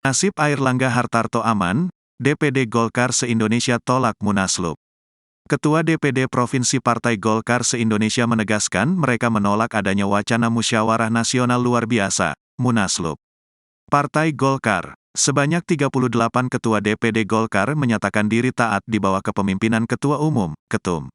Nasib Airlangga Hartarto aman, DPD Golkar se-Indonesia tolak Munaslup. Ketua DPD Provinsi Partai Golkar se-Indonesia menegaskan mereka menolak adanya wacana musyawarah nasional luar biasa, Munaslup. Partai Golkar, sebanyak 38 ketua DPD Golkar menyatakan diri taat di bawah kepemimpinan Ketua Umum, Ketum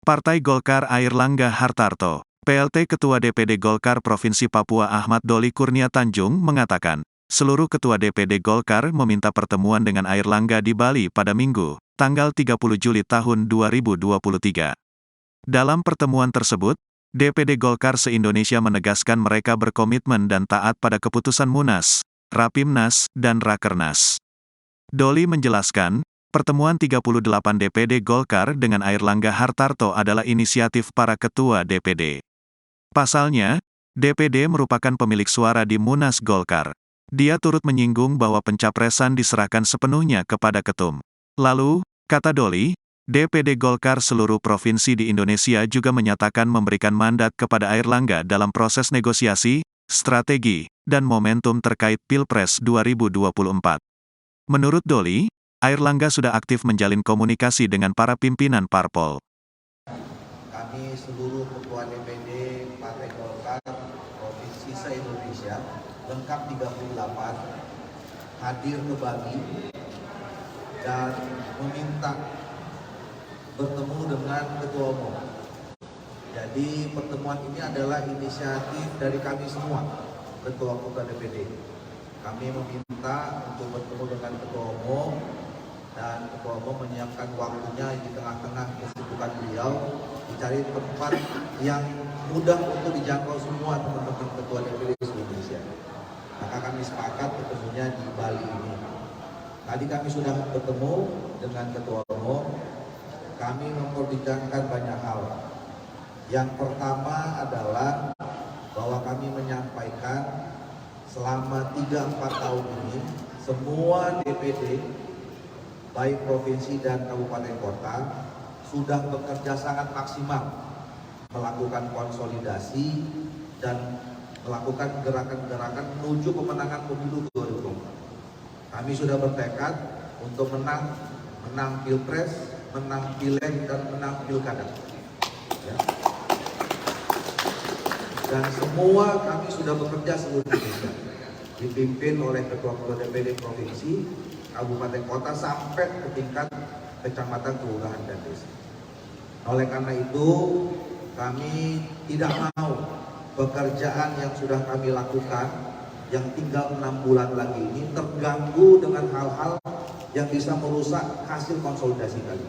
Partai Golkar Airlangga Hartarto. PLT Ketua DPD Golkar Provinsi Papua Ahmad Doli Kurnia Tanjung mengatakan, seluruh ketua DPD Golkar meminta pertemuan dengan Airlangga di Bali pada Minggu, tanggal 30 Juli tahun 2023. Dalam pertemuan tersebut, DPD Golkar se-Indonesia menegaskan mereka berkomitmen dan taat pada keputusan Munas, Rapimnas, dan Rakernas. Doli menjelaskan, pertemuan 38 DPD Golkar dengan Airlangga Hartarto adalah inisiatif para ketua DPD. Pasalnya, DPD merupakan pemilik suara di Munas Golkar. Dia turut menyinggung bahwa pencapresan diserahkan sepenuhnya kepada ketum. Lalu, kata Doli, DPD Golkar seluruh provinsi di Indonesia juga menyatakan memberikan mandat kepada Airlangga dalam proses negosiasi, strategi, dan momentum terkait Pilpres 2024. Menurut Doli, Airlangga sudah aktif menjalin komunikasi dengan para pimpinan parpol. Kami seluruh ketua DPD Partai Golkar Provinsi se-Indonesia, lengkap 38, hadir ke Bali dan meminta bertemu dengan Ketua Umum. Jadi pertemuan ini adalah inisiatif dari kami semua, ketua-ketua DPD. Kami meminta untuk bertemu dengan Ketua Umum, dan Ketua Umum menyiapkan waktunya di tengah-tengah kesibukan beliau, dicari tempat yang mudah untuk dijangkau semua teman-teman ketua DPD Indonesia. Maka kami sepakat ketemunya di Bali ini. Tadi kami sudah bertemu dengan Ketua Umum, kami memperbincangkan banyak hal. Yang pertama adalah bahwa kami menyampaikan selama 3-4 tahun ini, semua DPD, baik provinsi dan kabupaten kota, sudah bekerja sangat maksimal melakukan konsolidasi dan melakukan gerakan-gerakan menuju pemenangan pemilu 2024. Kami sudah bertekad untuk menang Pilpres, menang Pileg, dan menang Pilkada. Ya. Dan semua kami sudah bekerja seluruh Indonesia, dipimpin oleh ketua-ketua DPD provinsi, kabupaten kota, sampai ke tingkat kecamatan, kelurahan, dan desa. Oleh karena itu, kami tidak mau pekerjaan yang sudah kami lakukan, yang tinggal 6 bulan lagi ini, terganggu dengan hal-hal yang bisa merusak hasil konsolidasi kali.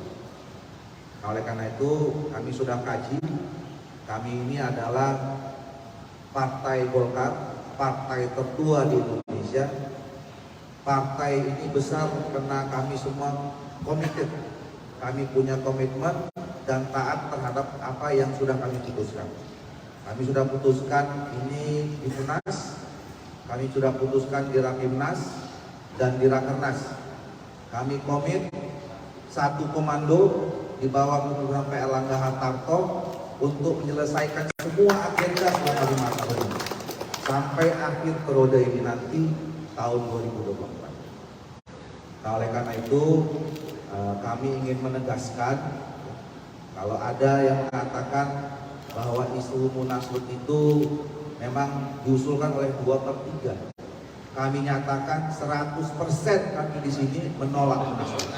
Oleh karena itu, kami sudah kaji, kami ini adalah Partai Golkar, partai tertua di Indonesia. Partai ini besar karena kami semua komited. Kami punya komitmen dan taat terhadap apa yang sudah kami putuskan. Kami sudah putuskan ini di Munas, kami sudah putuskan di Rapimnas dan di Rakernas. Kami komit satu komando di bawah kepemimpinan Pak Airlangga Hartarto untuk menyelesaikan semua agenda selama 5 tahun ini sampai akhir periode ini nanti tahun 2024. Nah, oleh karena itu kami ingin menegaskan, kalau ada yang mengatakan bahwa isu Munaslup itu memang diusulkan oleh 2/3, kami nyatakan 100% kami di sini menolak Munaslup.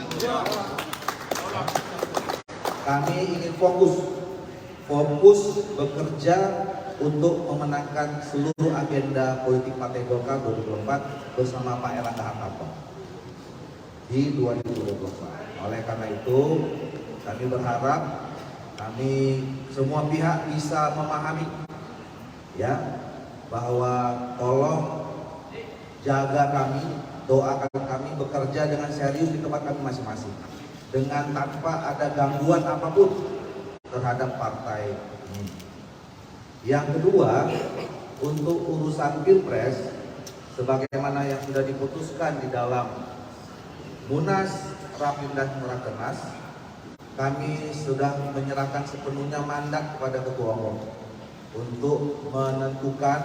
Kami ingin fokus bekerja untuk memenangkan seluruh agenda politik Partai Golkar 2024 bersama Pak Airlangga Hartarto di 2024. Oleh karena itu, kami berharap semua pihak bisa memahami, ya, bahwa tolong jaga kami, doakan kami bekerja dengan serius di tempat kami masing-masing, dengan tanpa ada gangguan apapun terhadap partai ini. Yang kedua, untuk urusan Pilpres, sebagaimana yang sudah diputuskan di dalam Munas, Rapim, dan Rakernas, kami sudah menyerahkan sepenuhnya mandat kepada Ketua Umum untuk menentukan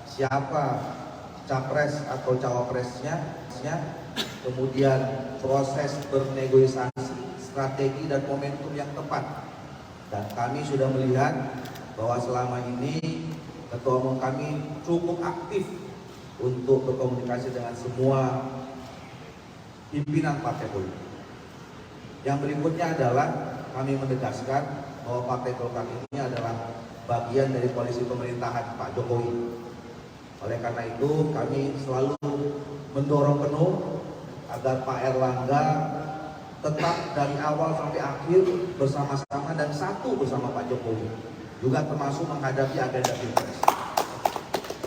siapa capres atau cawapresnya, teknisnya, kemudian proses bernegosiasi, strategi dan momentum yang tepat. Dan kami sudah melihat bahwa selama ini Ketua Umum kami cukup aktif untuk berkomunikasi dengan semua pimpinan partai politik. Yang berikutnya adalah kami menegaskan bahwa Partai Golkar ini adalah bagian dari koalisi pemerintahan Pak Jokowi. Oleh karena itu kami selalu mendorong penuh agar Pak Erlangga tetap dari awal sampai akhir bersama-sama dan satu bersama Pak Jokowi, juga termasuk menghadapi agenda Pilpres.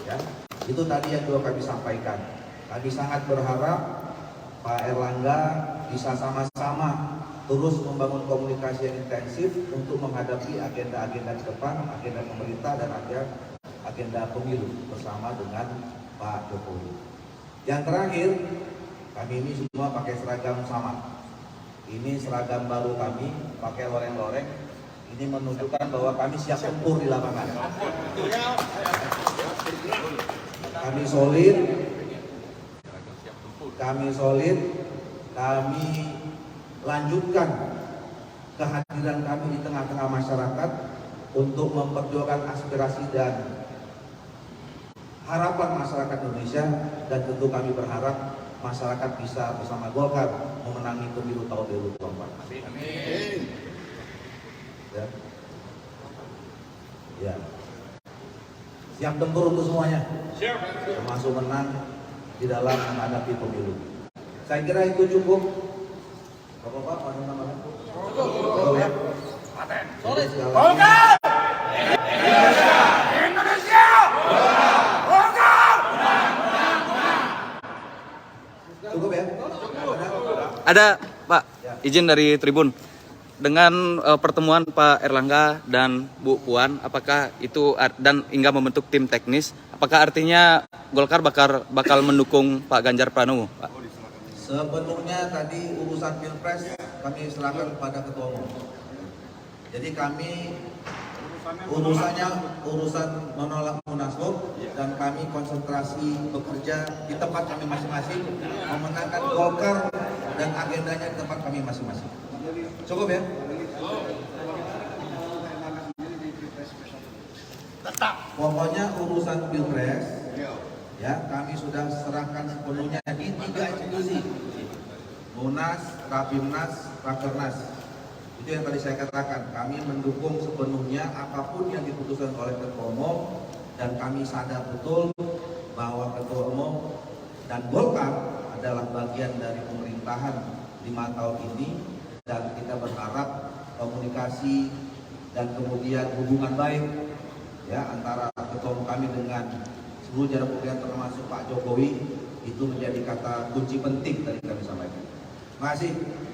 Ya, itu tadi yang juga kami sampaikan. Kami sangat berharap Pak Erlangga bisa sama-sama terus membangun komunikasi yang intensif untuk menghadapi agenda-agenda ke depan, agenda pemerintah dan agenda pemilu bersama dengan Pak Jokowi. Yang terakhir, kami ini semua pakai seragam sama. Ini seragam baru kami, pakai loreng-loreng. Ini menunjukkan bahwa kami siap tempur di lapangan. Kami solid, kami lanjutkan kehadiran kami di tengah-tengah masyarakat untuk memperjuangkan aspirasi dan harapan masyarakat Indonesia, dan tentu kami berharap masyarakat bisa bersama Golkar memenangi pemilu tahun 2024. Amin. Ya. Ya. Siap tempur untuk semuanya. Siap. Termasuk menang di dalam menghadapi pemilu. Saya kira itu cukup. Bapak-bapak, mana namanya? Cukup. Ya. Solid. Golkar! Indonesia! Golkar! Cukup ya? Ada Pak, izin dari Tribun. Dengan pertemuan Pak Erlangga dan Bu Puan, apakah itu dan hingga membentuk tim teknis, apakah artinya Golkar bakal mendukung Pak Ganjar Pranowo, Pak? Sepenuhnya tadi urusan Pilpres kami serahkan kepada Ketua Umum. Jadi kami urusan menolak Munaslup, dan kami konsentrasi bekerja di tempat kami masing-masing, memenangkan Golkar dan agendanya di tempat kami masing-masing. Cukup ya? Tetap. Pokoknya urusan Pilpres ya kami sudah serahkan sepenuhnya di 3 institusi: Munas, Rapimnas, Rakernas. Itu yang tadi saya katakan, kami mendukung sepenuhnya apapun yang diputuskan oleh Ketua Umum, dan kami sadar betul bahwa Ketua Umum dan Golkar adalah bagian dari pemerintahan 5 tahun ini, dan kita berharap komunikasi dan kemudian hubungan baik ya antara Ketua Umum kami dengan seluruh jajaran pemerintahan termasuk Pak Jokowi itu menjadi kata kunci penting tadi kami sampaikan. Terima kasih.